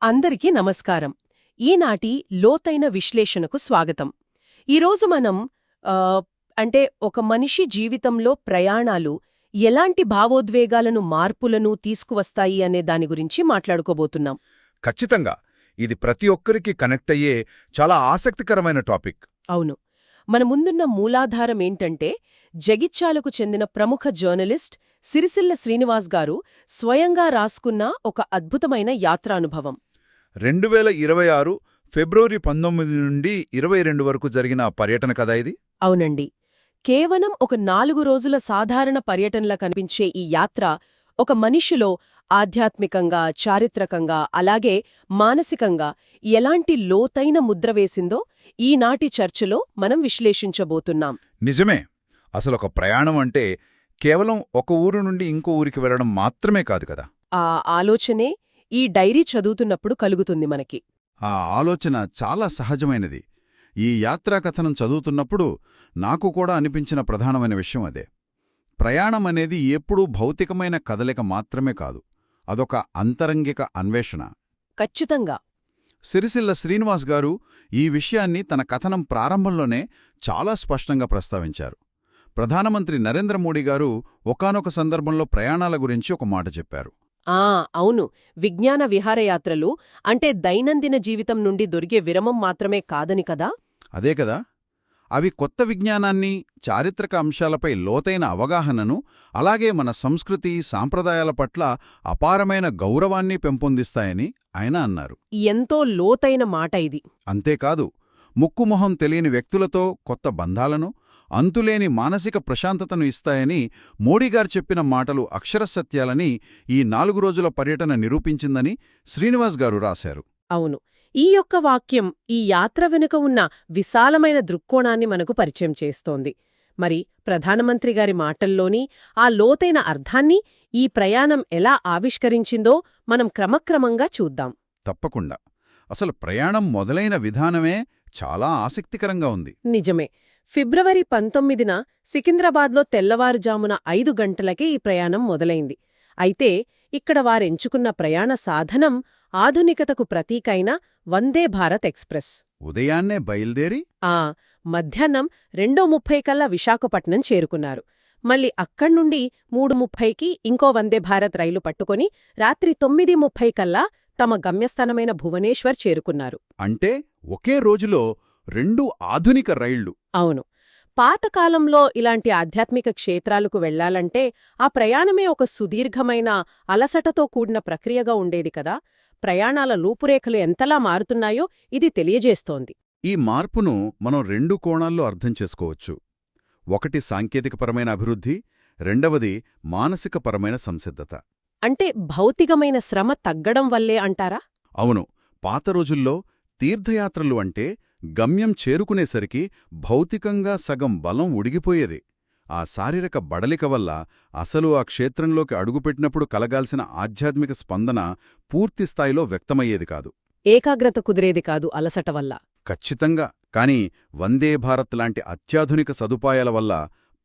అందరికీ నమస్కారం. ఈనాటి లోతైన విశ్లేషణకు స్వాగతం. ఈరోజు మనం ఆ, ఒక మనిషి జీవితంలో ప్రయాణాలు ఎలాంటి భావోద్వేగాలను మార్పులను తీసుకువస్తాయి అనే దాని గురించి మాట్లాడుకోబోతున్నాం. ఖచ్చితంగా ఇది ప్రతి ఒక్కరికి కనెక్ట్ అయ్యే చాలా ఆసక్తికరమైన టాపిక్. అవును, మన ముందున్న మూలాధారం ఏంటంటే జగిత్యాలకు చెందిన ప్రముఖ జర్నలిస్ట్ సిరిసిల్ల శ్రీనివాస్ గారు స్వయంగా రాసుకున్న ఒక అద్భుతమైన యాత్రానుభవం. 2026 ఫిబ్రవరి 19 నుండి 22 వరకు జరిగిన పర్యటన కదా ఇది. అవునండి, కేవలం ఒక 4 రోజుల సాధారణ పర్యటనలా కనిపించే ఈ యాత్ర ఒక మనిషిలో ఆధ్యాత్మికంగా, చారిత్రకంగా, అలాగే మానసికంగా ఎలాంటి లోతైన ముద్ర వేసిందో ఈనాటి చర్చలో మనం విశ్లేషించబోతున్నాం. నిజమే. అసలొక ప్రయాణం అంటే కేవలం ఒక ఊరు నుండి ఇంకో ఊరికి వెళ్లడం మాత్రమే కాదు కదా. ఆ ఆలోచనే ఈ డైరీ చదువుతున్నప్పుడు కలుగుతుంది మనకి. ఆ ఆలోచన చాలా సహజమైనది. ఈ యాత్రాకథనం చదువుతున్నప్పుడు నాకు కూడా అనిపించిన ప్రధానమైన విషయం అదే. ప్రయాణమనేది ఎప్పుడూ భౌతికమైన కదలిక మాత్రమే కాదు, అదొక అంతరంగిక అన్వేషణ. ఖచ్చితంగా. సిరిసిల్ల శ్రీనివాస్ గారు ఈ విషయాన్ని తన కథనం ప్రారంభంలోనే చాలా స్పష్టంగా ప్రస్తావించారు. ప్రధానమంత్రి నరేంద్ర మోడీ గారు ఒకానొక సందర్భంలో ప్రయాణాల గురించి ఒక మాట చెప్పారు. అవును, విజ్ఞాన విహారయాత్రలు అంటే దైనందిన జీవితం నుండి దొరికే విరమం మాత్రమే కాదని కదా. అదే కదా, అవి కొత్త విజ్ఞానాన్ని, చారిత్రక అంశాలపై లోతైన అవగాహనను, అలాగే మన సంస్కృతి, సాంప్రదాయాల పట్ల అపారమైన గౌరవాన్ని పెంపొందిస్తాయని ఆయన అన్నారు. ఎంతో లోతైన మాట ఇది. అంతేకాదు, ముక్కుమొహం తెలియని వ్యక్తులతో కొత్త బంధాలను, అంతులేని మానసిక ప్రశాంతతను ఇస్తాయని మోడీగారు చెప్పిన మాటలు అక్షరసత్యాలని ఈ 4 రోజుల పర్యటన నిరూపించిందని శ్రీనివాస్ గారు రాశారు. అవును, ఈ యొక్క వాక్యం ఈ యాత్ర వెనుక ఉన్న విశాలమైన దృక్కోణాన్ని మనకు పరిచయం చేస్తోంది. మరి ప్రధానమంత్రి గారి మాటల్లోని ఆ లోతైన అర్థాన్ని ఈ ప్రయాణం ఎలా ఆవిష్కరించిందో మనం క్రమక్రమంగా చూద్దాం. తప్పకుండా. అసలు ప్రయాణం మొదలైన విధానమే చాలా ఆసక్తికరంగా ఉంది. నిజమే. ఫిబ్రవరి 19న సికింద్రాబాద్లో తెల్లవారుజామున 5 గంటలకే ఈ ప్రయాణం మొదలైంది. అయితే ఇక్కడ వారెంచుకున్న ప్రయాణ సాధనం ఆధునికతకు ప్రతీకైన వందే భారత్ ఎక్స్ప్రెస్. ఉదయాన్నే బయల్దేరి మధ్యాహ్నం 2:30 కల్లా విశాఖపట్నం చేరుకున్నారు. మళ్ళీ అక్కడ్నుండి 3:30కి ఇంకో వందే భారత్ రైలు పట్టుకొని రాత్రి 9:30 కల్లా తమ గమ్యస్థానమైన భువనేశ్వర్ చేరుకున్నారు. అంటే ఒకే రోజులో 2 ఆధునిక రైళ్లు. అవును, పాతకాలంలో ఇలాంటి ఆధ్యాత్మిక క్షేత్రాలకు వెళ్లాలంటే ఆ ప్రయాణమే ఒక సుదీర్ఘమైన, అలసటతో కూడిన ప్రక్రియగా ఉండేది కదా. ప్రయాణాల రూపురేఖలు ఎంతలా మారుతున్నాయో ఇది తెలియజేస్తోంది. ఈ మార్పును మనం 2 కోణాల్లో అర్థం చేసుకోవచ్చు. ఒకటి సాంకేతికపరమైన అభివృద్ధి, రెండవది మానసికపరమైన సంసిద్ధత. అంటే భౌతికమైన శ్రమ తగ్గడం వల్లే అంటారా? అవును. పాత రోజుల్లో తీర్థయాత్రలు అంటే గమ్యం చేరుకునేసరికి భౌతికంగా సగం బలం ఉడిగిపోయేది. ఆ శారీరక బడలిక వల్ల అసలు ఆ క్షేత్రంలోకి అడుగుపెట్టినప్పుడు కలగాల్సిన ఆధ్యాత్మిక స్పందన పూర్తిస్థాయిలో వ్యక్తమయ్యేది కాదు. ఏకాగ్రత కుదిరేది కాదు అలసట వల్ల. ఖచ్చితంగా. కాని వందే భారత్ లాంటి అత్యాధునిక సదుపాయాల వల్ల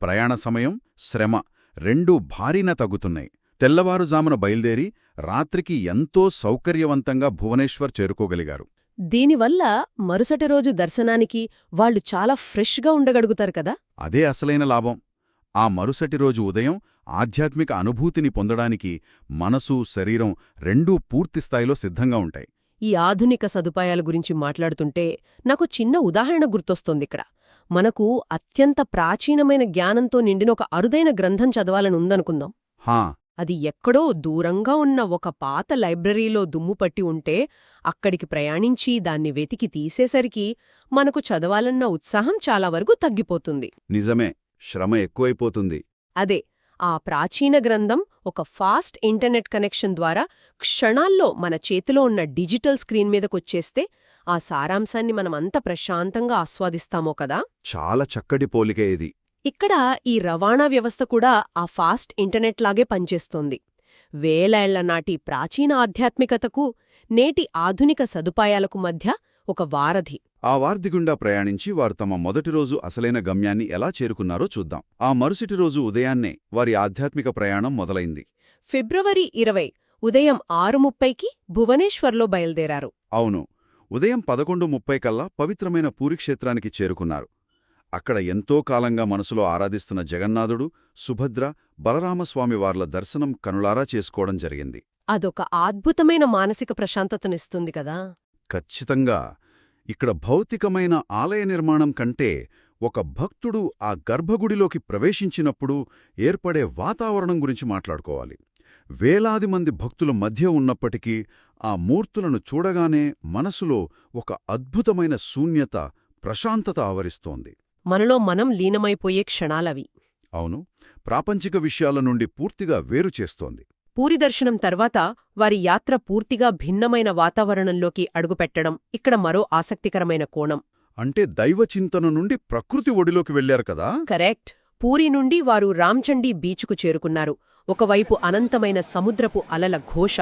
ప్రయాణ సమయం, శ్రమ రెండూ భారీన తగ్గుతున్నాయి. తెల్లవారుజామున బయల్దేరి రాత్రికి ఎంతో సౌకర్యవంతంగా భువనేశ్వర్ చేరుకోగలిగారు. దీనివల్ల మరుసటి రోజు దర్శనానికి వాళ్లు చాలా ఫ్రెష్గా ఉండగలుగుతారు కదా. అదే అసలైన లాభం. ఆ మరుసటి రోజు ఉదయం ఆధ్యాత్మిక అనుభూతిని పొందడానికి మనసు, శరీరం రెండూ పూర్తిస్థాయిలో సిద్ధంగా ఉంటాయి. ఈ ఆధునిక సదుపాయాల గురించి మాట్లాడుతుంటే నాకు చిన్న ఉదాహరణ గుర్తొస్తోందిక్కడ. మనకు అత్యంత ప్రాచీనమైన జ్ఞానంతో నిండిన ఒక అరుదైన గ్రంథం చదవాలని ఉందనుకుందాం. అది ఎక్కడో దూరంగా ఉన్న ఒక పాత లైబ్రరీలో దుమ్ముపట్టి ఉంటే అక్కడికి ప్రయాణించి దాన్ని వెతికి తీసేసరికి మనకు చదవాలన్న ఉత్సాహం చాలా వరకు తగ్గిపోతుంది. నిజమే, శ్రమ ఎక్కువైపోతుంది. అదే, ఆ ప్రాచీన గ్రంథం ఒక ఫాస్ట్ ఇంటర్నెట్ కనెక్షన్ ద్వారా క్షణాల్లో మన చేతిలో ఉన్న డిజిటల్ స్క్రీన్ మీదకొచ్చేస్తే ఆ సారాంశాన్ని మనమంత ప్రశాంతంగా ఆస్వాదిస్తామో కదా. చాలా చక్కటి పోలికే ఇది. ఇక్కడ ఈ రవాణా వ్యవస్థ కూడా ఆ ఫాస్ట్ ఇంటర్నెట్ లాగే పనిచేస్తోంది. వేలేళ్ల నాటి ప్రాచీన ఆధ్యాత్మికతకు, నేటి ఆధునిక సదుపాయాలకు మధ్య ఒక వారధి. ఆ వారధి గుండా ప్రయాణించి వారు తమ మొదటి రోజు అసలైన గమ్యాన్ని ఎలా చేరుకున్నారో చూద్దాం. ఆ మరుసటి రోజు ఉదయాన్నే వారి ఆధ్యాత్మిక ప్రయాణం మొదలైంది. ఫిబ్రవరి 20 ఉదయం 6:30కి భువనేశ్వర్లో బయల్దేరారు. అవును, ఉదయం 11:30 కల్లా పవిత్రమైన పూరిక్షేత్రానికి చేరుకున్నారు. అక్కడ ఎంతో కాలంగా మనసులో ఆరాధిస్తున్న జగన్నాథుడు, సుభద్ర, బలరామస్వామివార్ల దర్శనం కనులారా చేసుకోవడం జరిగింది. అదొక అద్భుతమైన మానసిక ప్రశాంతతనిస్తుంది కదా. ఖచ్చితంగా. ఇక్కడ భౌతికమైన ఆలయ నిర్మాణం కంటే ఒక భక్తుడు ఆ గర్భగుడిలోకి ప్రవేశించినప్పుడు ఏర్పడే వాతావరణం గురించి మాట్లాడుకోవాలి. వేలాది మంది భక్తుల మధ్య ఉన్నప్పటికీ ఆ మూర్తులను చూడగానే మనసులో ఒక అద్భుతమైన శూన్యత, ప్రశాంతత ఆవరిస్తోంది. మనలో మనం లీనమైపోయే క్షణాలవి. అవును, ప్రాపంచిక విషయాల నుండి పూర్తిగా వేరు చేస్తోంది. పూరి దర్శనం తర్వాత వారి యాత్ర పూర్తిగా భిన్నమైన వాతావరణంలోకి అడుగుపెట్టడం ఇక్కడ మరో ఆసక్తికరమైన కోణం. అంటే దైవచింతన నుండి ప్రకృతి ఒడిలోకి వెళ్లారు కదా. కరెక్ట్. పూరి నుండి వారు రాంచండీ బీచ్కు చేరుకున్నారు. ఒకవైపు అనంతమైన సముద్రపు అలల ఘోష,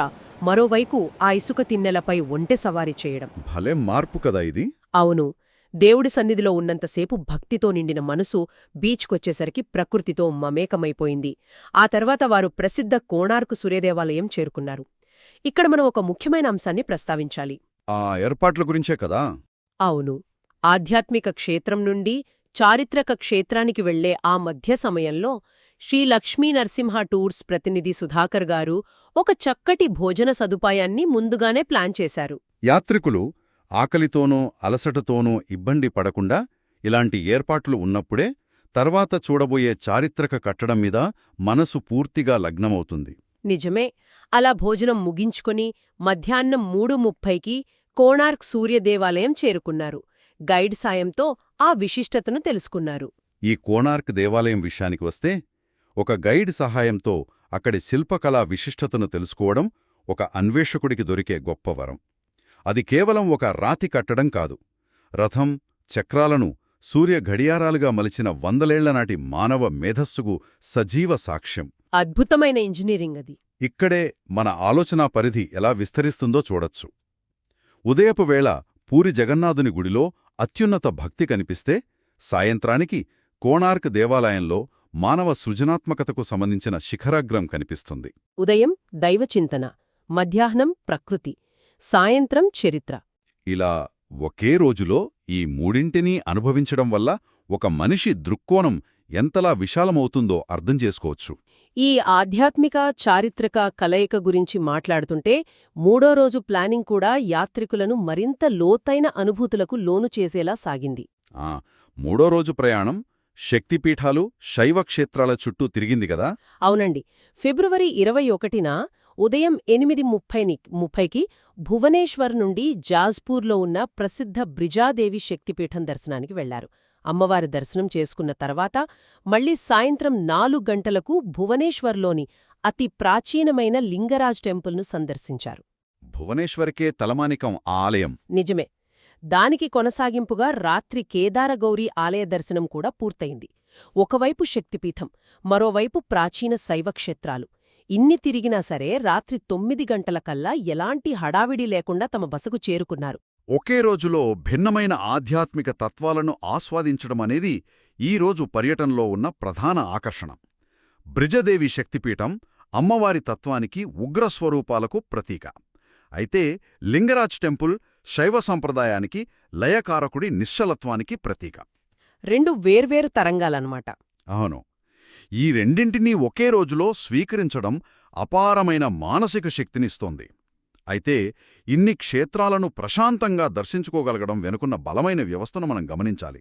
మరోవైపు ఆ ఇసుక తిన్నెలపై ఒంటె సవారీ చేయడం. భలే మార్పు కదా ఇది. అవును. దేవుడి సన్నిధిలో ఉన్నంతసేపు భక్తితో నిండిన మనసు బీచ్కొచ్చేసరికి ప్రకృతితో మమేకమైపోయింది. ఆ తర్వాత వారు ప్రసిద్ధ కోణార్క్ సూర్యదేవాలయం చేరుకున్నారు. ఇక్కడ మనం ఒక ముఖ్యమైన అంశాన్ని ప్రస్తావించాలి. ఆ ఏర్పాట్ల గురించే కదా. అవును. ఆధ్యాత్మిక క్షేత్రం నుండి చారిత్రక క్షేత్రానికి వెళ్లే ఆ మధ్య సమయంలో శ్రీ లక్ష్మీ నరసింహ టూర్స్ ప్రతినిధి సుధాకర్ గారు ఒక చక్కటి భోజన సదుపాయాన్ని ముందుగానే ప్లాన్ చేశారు. యాత్రికులు ఆకలితోనో అలసటతోనో ఇబ్బంది పడకుండా ఇలాంటి ఏర్పాట్లు ఉన్నప్పుడే తర్వాత చూడబోయే చారిత్రక కట్టడం మీద మనసు పూర్తిగా లగ్నమవుతుంది. నిజమే. అలా భోజనం ముగించుకొని మధ్యాహ్నం 3:30కి కోణార్క్ సూర్యదేవాలయం చేరుకున్నారు. గైడ్ సాయంతో ఆ విశిష్టతను తెలుసుకున్నారు. ఈ కోణార్క్ దేవాలయం విషయానికి వస్తే, ఒక గైడ్ సహాయంతో అక్కడి శిల్పకళా విశిష్టతను తెలుసుకోవడం ఒక అన్వేషకుడికి దొరికే గొప్ప వరం. అది కేవలం ఒక రాతి కట్టడం కాదు. రథం, చక్రాలను సూర్య ఘడియారాలుగా మలిచిన వందలేళ్లనాటి మానవ మేధస్సుకు సజీవ సాక్ష్యం. అద్భుతమైన ఇంజనీరింగ్ అది. ఇక్కడే మన ఆలోచనా పరిధి ఎలా విస్తరిస్తుందో చూడొచ్చు. ఉదయపు వేళ పూరి జగన్నాథుని గుడిలో అత్యున్నత భక్తి కనిపిస్తే, సాయంత్రానికి కోణార్క్ దేవాలయంలో మానవ సృజనాత్మకతకు సంబంధించిన శిఖరాగ్రం కనిపిస్తుంది. ఉదయం దైవచింతన, మధ్యాహ్నం ప్రకృతి, సాయంత్రం చరిత్ర. ఇలా ఒకే రోజులో ఈ మూడింటినీ అనుభవించడం వల్ల ఒక మనిషి దృక్కోణం ఎంతలా విశాలమవుతుందో అర్థం చేసుకోవచ్చు. ఈ ఆధ్యాత్మిక చారిత్రక కలయిక గురించి మాట్లాడుతుంటే మూడో రోజు ప్లానింగ్ కూడా యాత్రికులను మరింత లోతైన అనుభూతులకు లోను చేసేలా సాగింది. మూడో రోజు ప్రయాణం శక్తిపీఠాలు, శైవక్షేత్రాల చుట్టూ తిరిగింది గదా. అవునండి. ఫిబ్రవరి 21న ఉదయం 8:30కి భువనేశ్వర్ నుండి జాజ్పూర్లో ఉన్న ప్రసిద్ధ బ్రిజాదేవి శక్తిపీఠం దర్శనానికి వెళ్లారు. అమ్మవారి దర్శనం చేసుకున్న తర్వాత మళ్లీ సాయంత్రం 4 గంటలకు భువనేశ్వర్లోని అతి ప్రాచీనమైన లింగరాజ్ టెంపుల్ను సందర్శించారు. భువనేశ్వర్కే తలమానికం ఆ ఆలయం. నిజమే. దానికి కొనసాగింపుగా రాత్రి కేదారగౌరీ ఆలయ దర్శనం కూడా పూర్తయింది. ఒకవైపు శక్తిపీఠం, మరోవైపు ప్రాచీన శైవక్షేత్రాలు. ఇన్ని తిరిగినా సరే రాత్రి 9 గంటలకల్లా ఎలాంటి హడావిడి లేకుండా తమ బసకు చేరుకున్నారు. ఒకే రోజులో భిన్నమైన ఆధ్యాత్మిక తత్వాలను ఆస్వాదించడమనేది ఈ రోజు పర్యటనలో ఉన్న ప్రధాన ఆకర్షణ. బ్రిజదేవి శక్తిపీఠం అమ్మవారి తత్వానికి, ఉగ్రస్వరూపాలకు ప్రతీక. అయితే లింగరాజ్ టెంపుల్ శైవ సంప్రదాయానికి, లయకారకుడి నిశ్చలత్వానికి ప్రతీక. 2 వేర్వేరు తరంగాలన్నమాట. అవును. ఈ రెండింటినీ ఒకే రోజులో స్వీకరించడం అపారమైన మానసిక శక్తినిస్తోంది. అయితే ఇన్ని క్షేత్రాలను ప్రశాంతంగా దర్శించుకోగలగడం వెనుకున్న బలమైన వ్యవస్థను మనం గమనించాలి.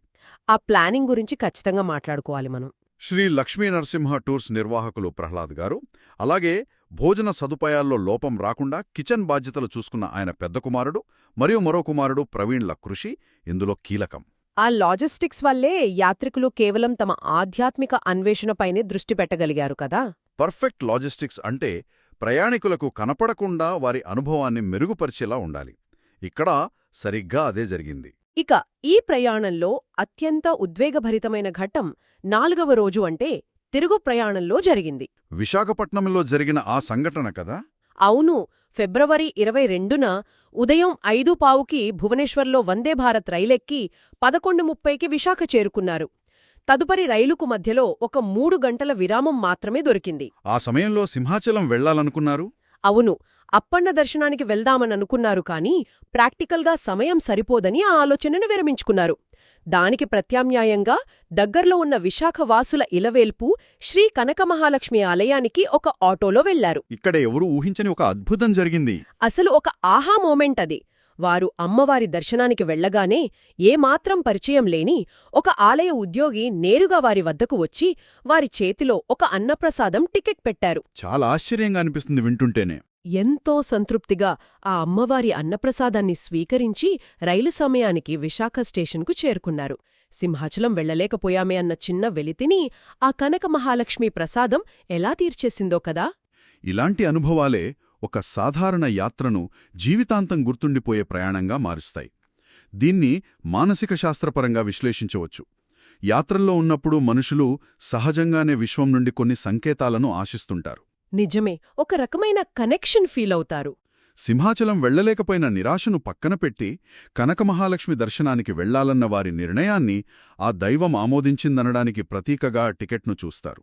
ఆ ప్లానింగ్ గురించి ఖచ్చితంగా మాట్లాడుకోవాలి మనం. శ్రీ లక్ష్మీ నరసింహ టూర్స్ నిర్వాహకులు ప్రహ్లాద్ గారు, అలాగే భోజన సదుపాయాల్లో లోపం రాకుండా కిచెన్ బాధ్యతలు చూసుకున్న ఆయన పెద్ద కుమారుడు మరియు మరో కుమారుడు ప్రవీణ్ల కృషి ఇందులో కీలకం. ఆ లాజిస్టిక్స్ వల్లే యాత్రికులు కేవలం తమ ఆధ్యాత్మిక అన్వేషణపైనే దృష్టి పెట్టగలిగారు కదా. పర్ఫెక్ట్ లాజిస్టిక్స్ అంటే ప్రయాణికులకు కనపడకుండా వారి అనుభవాన్ని మెరుగుపరిచేలా ఉండాలి. ఇక్కడ సరిగ్గా అదే జరిగింది. ఇక ఈ ప్రయాణంలో అత్యంత ఉద్వేగభరితమైన ఘట్టం 4వ రోజు అంటే తిరుగు ప్రయాణంలో జరిగింది. విశాఖపట్నంలో జరిగిన ఆ సంఘటన కదా. అవును. ఫిబ్రవరి 22న ఉదయం 5:15కి భువనేశ్వర్లో వందే భారత్ రైలెక్కి 11:30కి విశాఖ చేరుకున్నారు. తదుపరి రైలుకు మధ్యలో ఒక 3 గంటల విరామం మాత్రమే దొరికింది. ఆ సమయంలో సింహాచలం వెళ్లాలనుకున్నారు. అవును, అప్పన్న దర్శనానికి వెళ్దామననుకున్నారు కాని ప్రాక్టికల్గా సమయం సరిపోదని ఆ ఆలోచనను విరమించుకున్నారు. దానికి ప్రత్యామ్నాయంగా దగ్గర్లో ఉన్న విశాఖవాసుల ఇలవేల్పు శ్రీ కనకమహాలక్ష్మి ఆలయానికి ఒక ఆటోలో వెళ్లారు. ఇక్కడ ఎవరూ ఊహించని ఒక అద్భుతం జరిగింది. అసలు ఒక ఆహా మోమెంట్ అది. వారు అమ్మవారి దర్శనానికి వెళ్లగానే ఏమాత్రం పరిచయం లేని ఒక ఆలయ ఉద్యోగి నేరుగా వారి వద్దకు వచ్చి వారి చేతిలో ఒక అన్నప్రసాదం టికెట్ పెట్టారు. చాలా ఆశ్చర్యంగా అనిపిస్తుంది వింటుంటేనే. ఎంతో సంతృప్తిగా ఆ అమ్మవారి అన్నప్రసాదాన్ని స్వీకరించి రైలు సమయానికి విశాఖ స్టేషన్కు చేరుకున్నారు. సింహాచలం వెళ్లలేకపోయామే అన్న చిన్న వెలితిని ఆ కనక మహాలక్ష్మి ప్రసాదం ఎలా తీర్చేసిందో కదా. ఇలాంటి అనుభవాలే ఒక సాధారణ యాత్రను జీవితాంతం గుర్తుండిపోయే ప్రయాణంగా మారుస్తాయి. దీన్ని మానసిక శాస్త్రపరంగా విశ్లేషించవచ్చు. యాత్రల్లో ఉన్నప్పుడు మనుషులు సహజంగానే విశ్వం నుండి కొన్ని సంకేతాలను ఆశిస్తుంటారు. నిజమే, ఒక రకమైన కనెక్షన్ ఫీల్ అవుతారు. సింహాచలం వెళ్లలేకపోయిన నిరాశను పక్కన పెట్టి కనకమహాలక్ష్మి దర్శనానికి వెళ్లాలన్న వారి నిర్ణయాన్ని ఆ దైవం ఆమోదించిందనడానికి ప్రతీకగా టికెట్ను చూస్తారు.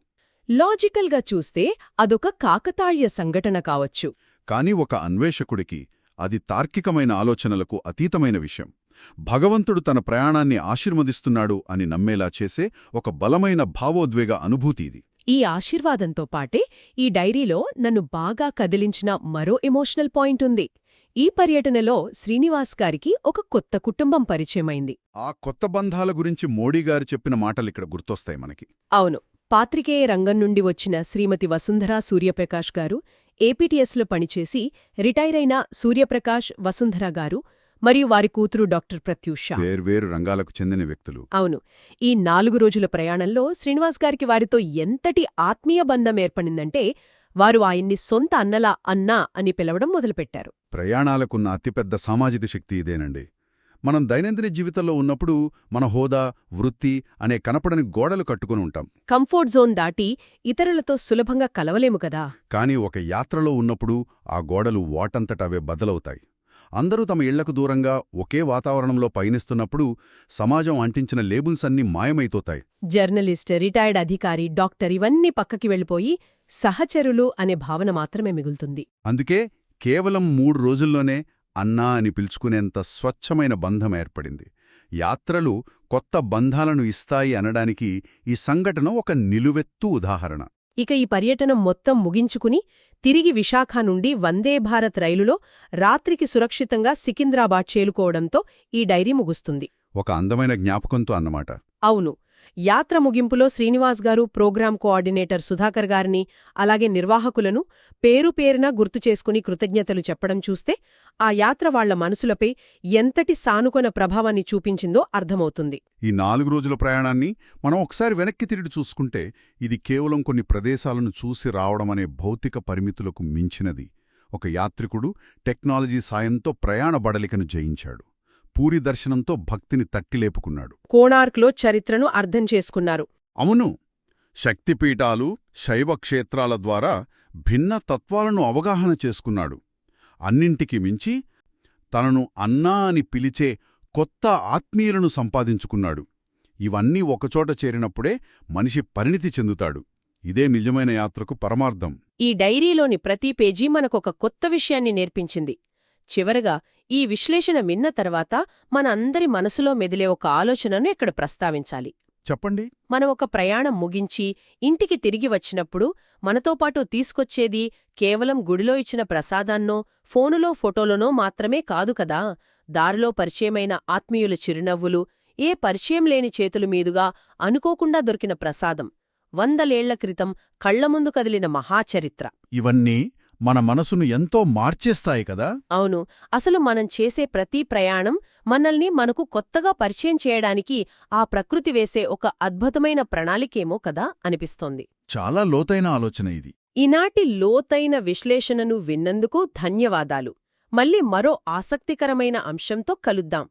లాజికల్గా చూస్తే అదొక కాకతాళ్య సంఘటన కావచ్చు. కాని ఒక అన్వేషకుడికి అది తార్కికమైన ఆలోచనలకు అతీతమైన విషయం. భగవంతుడు తన ప్రయాణాన్ని ఆశీర్వదిస్తున్నాడు అని నమ్మేలా చేసే ఒక బలమైన భావోద్వేగ అనుభూతి ఇది. ఈ ఆశీర్వాదంతో పాటే ఈ డైరీలో నన్ను బాగా కదిలించిన మరో ఎమోషనల్ పాయింట్ ఉంది. ఈ పర్యటనలో శ్రీనివాస్ గారికి ఒక కొత్త కుటుంబం పరిచయమైంది. ఆ కొత్త బంధాల గురించి మోడీగారు చెప్పిన మాటలిక్కడ గుర్తొస్తాయి మనకి. అవును, పాత్రికేయ రంగం నుండి వచ్చిన శ్రీమతి వసుంధరా సూర్యప్రకాష్ గారు, ఏపీటీఎస్లో పనిచేసి రిటైరైన సూర్యప్రకాష్ వసుంధర గారు మరియు వారి కూతురు డాక్టర్ ప్రత్యూష. వేర్వేరు రంగాలకు చెందిన వ్యక్తులు. అవును, ఈ 4 రోజుల ప్రయాణంలో శ్రీనివాస్ గారికి వారితో ఎంతటి ఆత్మీయ బంధం ఏర్పడిందంటే వారు ఆయన్ని సొంత అన్నలా అన్నా అని పిలవడం మొదలుపెట్టారు. ప్రయాణాలకున్న అతిపెద్ద సామాజిక శక్తి ఇదేనండి. మనం దైనందిన జీవితంలో ఉన్నప్పుడు మన హోదా, వృత్తి అనే కనపడని గోడలు కట్టుకుని ఉంటాం. కంఫర్ట్ జోన్ దాటి ఇతరులతో సులభంగా కలవలేము కదా. కాని ఒక యాత్రలో ఉన్నప్పుడు ఆ గోడలు వాటంతటవే బదలవుతాయి. అందరూ తమ ఇళ్లకు దూరంగా ఒకే వాతావరణంలో పయనిస్తున్నప్పుడు సమాజం అంటించిన లేబుల్స్ అన్నీ మాయమైపోతాయి. జర్నలిస్ట్, రిటైర్డ్ అధికారి, డాక్టర్ ఇవన్నీ పక్కకి వెళ్ళిపోయి సహచరులు అనే భావన మాత్రమే మిగులుతుంది. అందుకే కేవలం 3 రోజుల్లోనే అన్నా అని పిలుచుకునేంత స్వచ్ఛమైన బంధం ఏర్పడింది. యాత్రలు కొత్త బంధాలను ఇస్తాయి అనడానికి ఈ సంఘటన ఒక నిలువెత్తు ఉదాహరణ. ఇక ఈ పర్యటనం మొత్తం ముగించుకుని తిరిగి విశాఖ నుండి వందే భారత్ రైలులో రాత్రికి సురక్షితంగా సికింద్రాబాద్ చేలుకోవడంతో ఈ డైరీ ముగుస్తుంది. ఒక అందమైన జ్ఞాపకంతో అన్నమాట. అవును, యాత్ర ముగింపులో శ్రీనివాస్ గారు, ప్రోగ్రాం కోఆర్డినేటర్ సుధాకర్ గారిని, అలాగే నిర్వాహకులను పేరుపేరున గుర్తు చేసుకుని కృతజ్ఞతలు చెప్పడం చూస్తే ఆ యాత్ర వాళ్ల మనసులపై ఎంతటి సానుకూల ప్రభావాన్ని చూపించిందో అర్థమవుతుంది. ఈ 4 రోజుల ప్రయాణాన్ని మనం ఒకసారి వెనక్కి తిరిగి చూసుకుంటే ఇది కేవలం కొన్ని ప్రదేశాలను చూసి రావడమనే భౌతిక పరిమితులకు మించినది. ఒక యాత్రికుడు టెక్నాలజీ సాయంతో ప్రయాణ బడలికను జయించాడు. పూరి దర్శనంతో భక్తిని తట్టిలేపుకున్నాడు. కోణార్క్లో చరిత్రను అర్థం చేసుకున్నారు. అవును, శక్తిపీఠాలు, శైవక్షేత్రాల ద్వారా భిన్న తత్వాలను అవగాహన చేసుకున్నాడు. అన్నింటికి మించి తనను అన్నా అని పిలిచే కొత్త ఆత్మీయులను సంపాదించుకున్నాడు. ఇవన్నీ ఒకచోట చేరినప్పుడే మనిషి పరిణితి చెందుతాడు. ఇదే నిజమైన యాత్రకు పరమార్థం. ఈ డైరీలోని ప్రతి పేజీ మనకొక కొత్త విషయాన్ని నేర్పించింది. చివరగా ఈ విశ్లేషణ విన్న తర్వాత మన అందరి మనసులో మెదిలే ఒక ఆలోచనను ఇక్కడ ప్రస్తావించాలి. చెప్పండి. మనం ఒక ప్రయాణం ముగించి ఇంటికి తిరిగి వచ్చినప్పుడు మనతో పాటు తీసుకొచ్చేది కేవలం గుడిలో ఇచ్చిన ప్రసాదాన్నో, ఫోనులో ఫోటోలనో మాత్రమే కాదు కదా. దారిలో పరిచయమైన ఆత్మీయుల చిరునవ్వులు, ఏ పరిచయం లేని చేతుల మీదుగా అనుకోకుండా దొరికిన ప్రసాదం, 100 ఏళ్ల క్రితం కళ్లముందు కదిలిన మహాచరిత్ర. ఇవన్నీ మన మనసును ఎంతో మార్చేస్తాయి కదా. అవును, అసలు మనం చేసే ప్రతి ప్రయాణం మనల్ని మనకు కొత్తగా పరిచయం చేయడానికి ఆ ప్రకృతి వేసే ఒక అద్భుతమైన ప్రణాళికేమో కదా అనిపిస్తోంది. చాలా లోతైన ఆలోచన ఇది. ఈనాటి లోతైన విశ్లేషణను విన్నందుకు ధన్యవాదాలు. మళ్ళీ మరో ఆసక్తికరమైన అంశంతో కలుద్దాం.